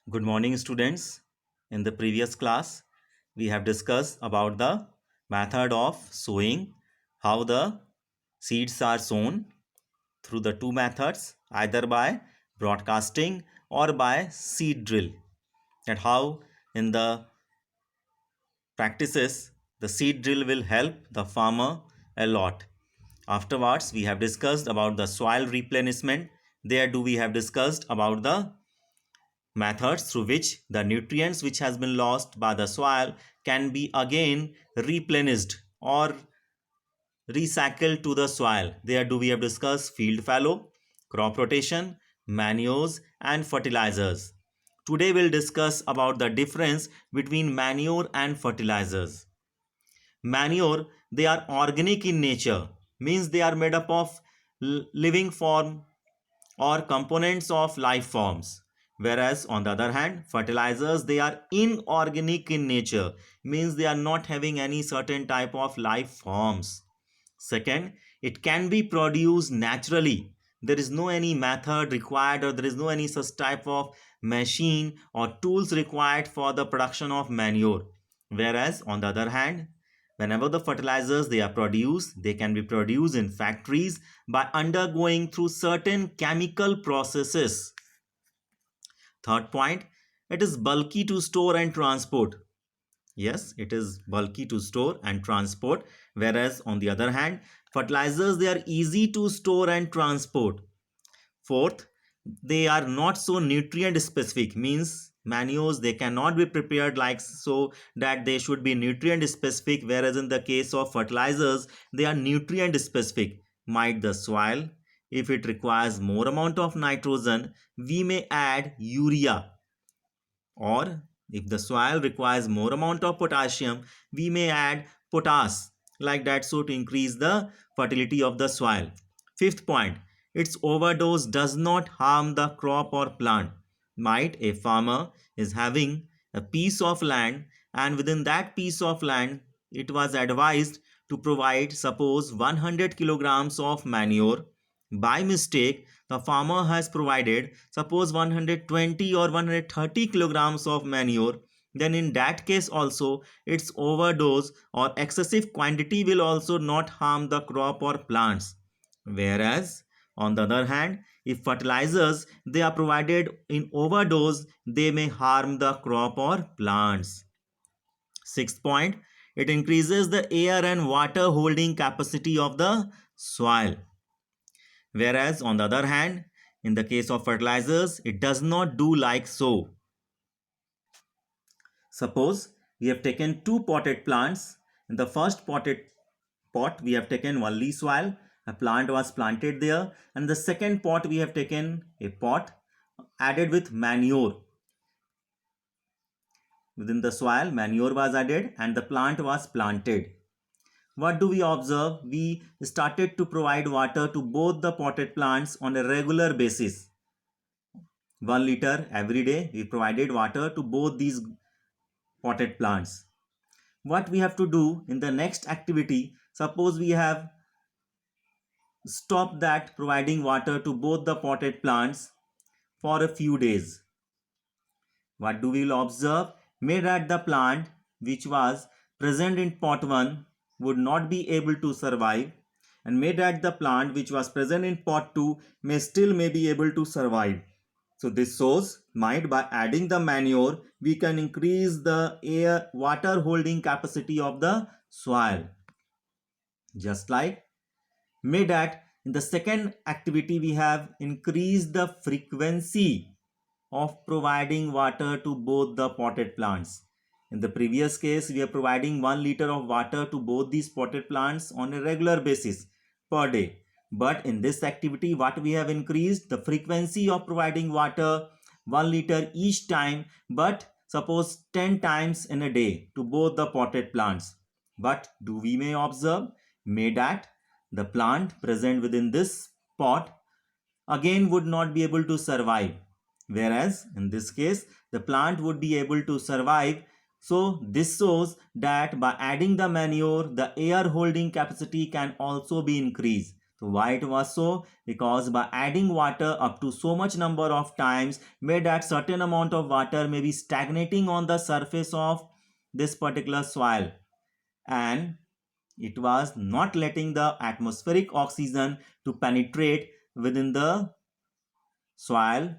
Good morning, students. In the previous class, we have discussed about the method of sowing, how the seeds are sown through the two methods, either by broadcasting or by seed drill, and how in the practices the seed drill will help the farmer a lot. Afterwards, we have discussed about the soil replenishment. There do we have discussed about the methods through which the nutrients which has been lost by the soil can be again replenished or recycled to the soil. There do we have discussed field fallow, crop rotation, manures and fertilizers. Today we'll discuss about the difference between manure and fertilizers. Manure, they are organic in nature, means they are made up of living form or components of life forms, whereas on the other hand fertilizers, they are inorganic in nature, means they are not having any certain type of life forms. Second, it can be produced naturally. There is no any method required, or there is no any such type of machine or tools required for the production of manure. Whereas on the other hand, whenever the fertilizers they are produced, they can be produced in factories by undergoing through certain chemical processes. Third point, it is bulky to store and transport. Yes, it is bulky to store and transport, whereas on the other hand fertilizers, they are easy to store and transport. Fourth, they are not so nutrient specific, means manures they cannot be prepared like so that they should be nutrient specific, whereas in the case of fertilizers they are nutrient specific. Might the soil, if it requires more amount of nitrogen, we may add urea, or if the soil requires more amount of potassium, we may add potash, like that, so to increase the fertility of the soil. Fifth point, its overdose does not harm the crop or plant. Might a farmer is having a piece of land, and within that piece of land it was advised to provide suppose 100 kilograms of manure. By mistake the farmer has provided suppose 120 or 130 kilograms of manure, then in that case also its overdose or excessive quantity will also not harm the crop or plants. Whereas on the other hand, if fertilizers they are provided in overdose, they may harm the crop or plants. Sixth point, it increases the air and water holding capacity of the soil. Whereas on the other hand, in the case of fertilizers, it does not do like so. Suppose we have taken two potted plants. In the first potted pot, we have taken only soil. A plant was planted there. And the second pot, we have taken a pot added with manure. Within the soil, manure was added and the plant was planted. What do we observe? We started to provide water to both the potted plants on a regular basis. 1 liter every day we provided water to both these potted plants. What we have to do in the next activity, suppose we have stopped that providing water to both the potted plants for a few days. What do we observe? May that the plant which was present in pot 1 would not be able to survive, and may that the plant which was present in pot 2 may be able to survive. So this shows might by adding the manure we can increase the air water holding capacity of the soil. Just like may that in the second activity we have increased the frequency of providing water to both the potted plants. In the previous case we are providing 1 liter of water to both these potted plants on a regular basis per day. But in this activity what we have increased the frequency of providing water 1 liter each time, but suppose 10 times in a day to both the potted plants. But do we may observe may that the plant present within this pot again would not be able to survive, whereas in this case the plant would be able to survive. So this shows that by adding the manure the air holding capacity can also be increased. So why it was so? Because by adding water up to so much number of times made that certain amount of water may be stagnating on the surface of this particular soil, and it was not letting the atmospheric oxygen to penetrate within the soil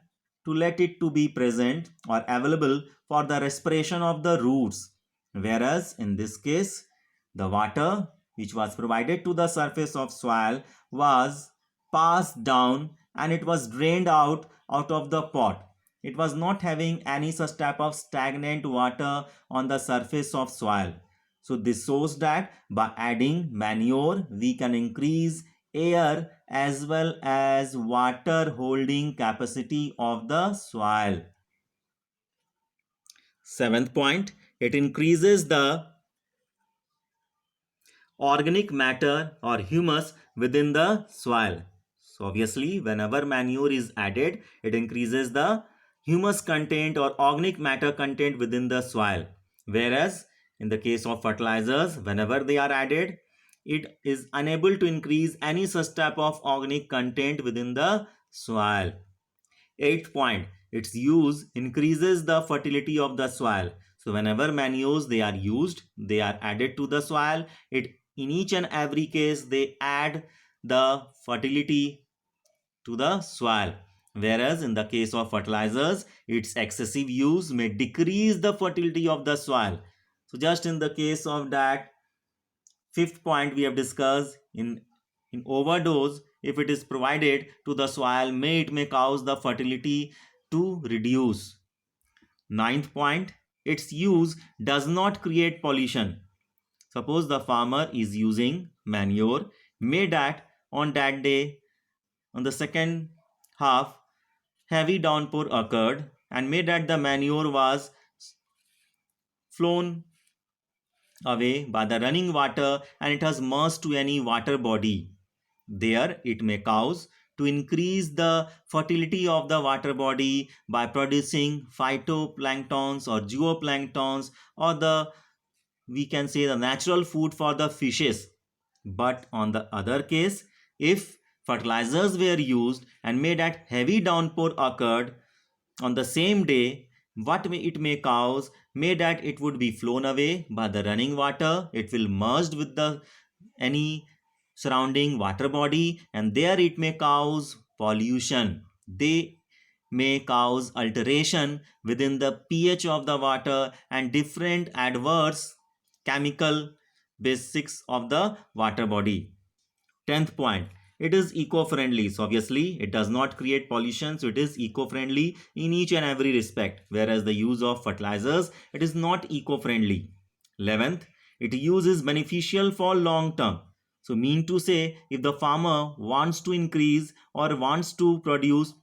to let it to be present or available for the respiration of the roots, whereas in this case the water which was provided to the surface of soil was passed down and it was drained out of the pot. It was not having any such type of stagnant water on the surface of soil. So this shows that by adding manure we can increase air as well as water holding capacity of the soil. Seventh point, it increases the organic matter or humus within the soil. So obviously whenever manure is added, it increases the humus content or organic matter content within the soil. Whereas in the case of fertilizers, whenever they are added, it is unable to increase any such type of organic content within the soil. Eighth point, its use increases the fertility of the soil. So whenever manures they are used, they are added to the soil, it in each and every case they add the fertility to the soil. Whereas in the case of fertilizers, its excessive use may decrease the fertility of the soil. So just in the case of that fifth point we have discussed, in overdose, if it is provided to the soil, it may cause the fertility to reduce. Ninth point, its use does not create pollution. Suppose the farmer is using manure, may that on that day, on the second half, heavy downpour occurred, and may that the manure was flown away by the running water and it has merged to any water body. There it may cause to increase the fertility of the water body by producing phytoplanktons or zooplanktons, or the we can say the natural food for the fishes. But on the other case, if fertilizers were used and made that heavy downpour occurred on the same day, what it may cause may that it would be flown away by the running water, it will merged with the any surrounding water body, and there it may cause pollution. They may cause alteration within the pH of the water and different adverse chemical basics of the water body. 10th point, it is eco-friendly. So obviously it does not create pollution, so it is eco-friendly in each and every respect, whereas the use of fertilizers, it is not eco-friendly. 11th, it uses beneficial for long term. So mean to say, if the farmer wants to increase or wants to produce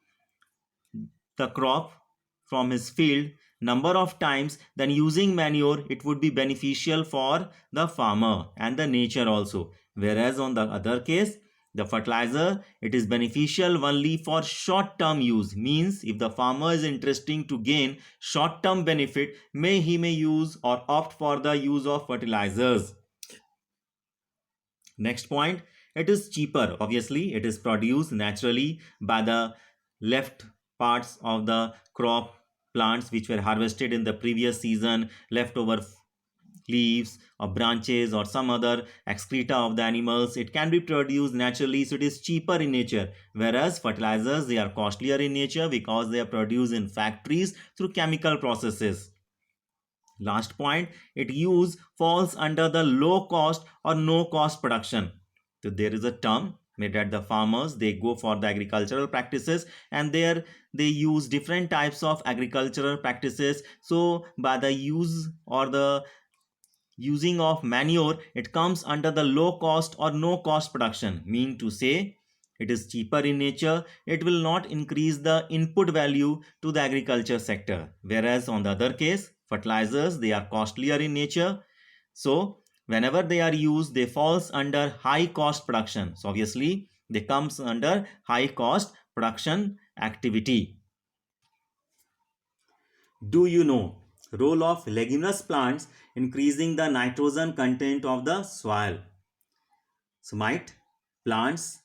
the crop from his field number of times, then using manure it would be beneficial for the farmer and the nature also. Whereas on the other case, the fertilizer, it is beneficial only for short term use. Means if the farmer is interested to gain short term benefit, he may use or opt for the use of fertilizers. Next point, it is cheaper. Obviously it is produced naturally by the left parts of the crop plants which were harvested in the previous season, leftover leaves or branches or some other excreta of the animals. It can be produced naturally, so it is cheaper in nature. Whereas fertilizers, they are costlier in nature because they are produced in factories through chemical processes. Last point, it use falls under the low cost or no cost production. So there is a term made at the farmers, they go for the agricultural practices, and there they use different types of agricultural practices. So by the use or the using of manure, it comes under the low cost or no cost production. Mean to say, it is cheaper in nature, it will not increase the input value to the agriculture sector. Whereas on the other case, fertilizers, they are costlier in nature, so whenever they are used, they falls under high cost production. So obviously they comes under high cost production activity. Do you know role of leguminous plants increasing the nitrogen content of the soil? So might plants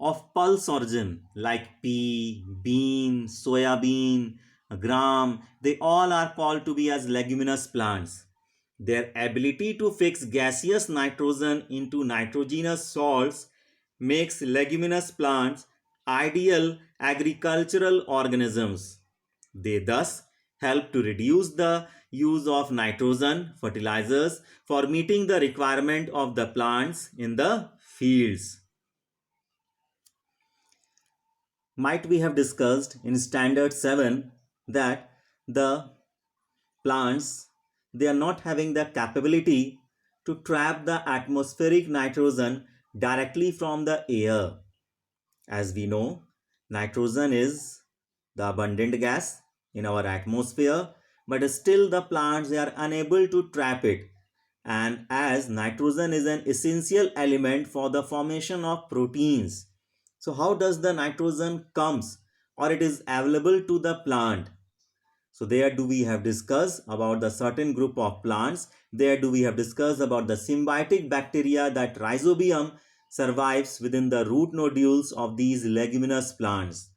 of pulse origin like pea, bean, soya bean, gram, they all are called to be as leguminous plants. Their ability to fix gaseous nitrogen into nitrogenous salts makes leguminous plants ideal agricultural organisms. They thus help to reduce the use of nitrogen fertilizers for meeting the requirement of the plants in the fields. Might we have discussed in standard 7 that the plants, they are not having the capability to trap the atmospheric nitrogen directly from the air. As we know, nitrogen is the abundant gas in our atmosphere, but still the plants, they are unable to trap it. And as nitrogen is an essential element for the formation of proteins, so how does the nitrogen comes or it is available to the plant? So there do we have discussed about the certain group of plants. There do we have discussed about the symbiotic bacteria that rhizobium survives within the root nodules of these leguminous plants.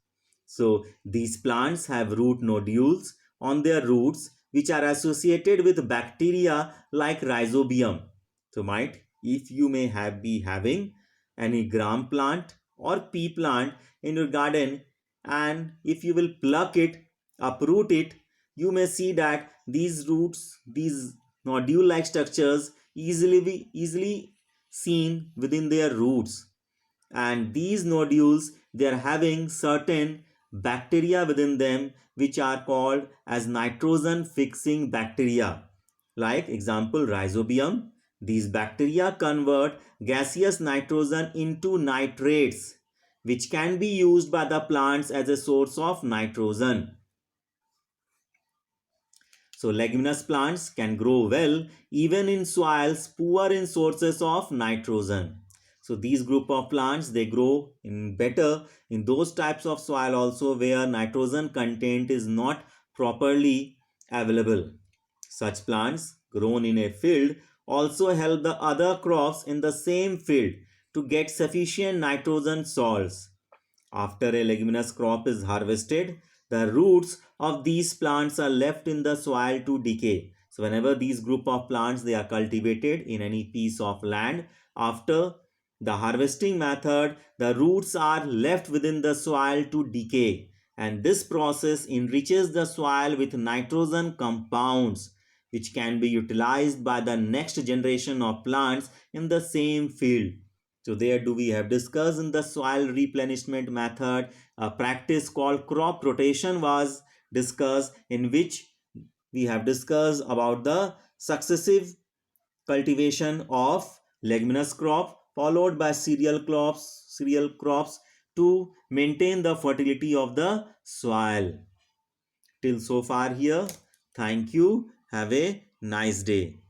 So these plants have root nodules on their roots which are associated with bacteria like rhizobium. So might if you may have be having any gram plant or pea plant in your garden, and if you will pluck it, uproot it, you may see that these roots, these nodule like structures easily seen within their roots, and these nodules, they are having certain bacteria within them which are called as nitrogen fixing bacteria. Like example rhizobium, these bacteria convert gaseous nitrogen into nitrates which can be used by the plants as a source of nitrogen. So leguminous plants can grow well even in soils poor in sources of nitrogen. So these group of plants, they grow in better in those types of soil also where nitrogen content is not properly available. Such plants grown in a field also help the other crops in the same field to get sufficient nitrogen salts. After a leguminous crop is harvested, the roots of these plants are left in the soil to decay. So whenever these group of plants, they are cultivated in any piece of land, after the harvesting method, the roots are left within the soil to decay. And this process enriches the soil with nitrogen compounds which can be utilized by the next generation of plants in the same field. So there do we have discussed in the soil replenishment method, a practice called crop rotation was discussed, in which we have discussed about the successive cultivation of leguminous crop followed by cereal crops to maintain the fertility of the soil. Till so far here, thank you. Have a nice day.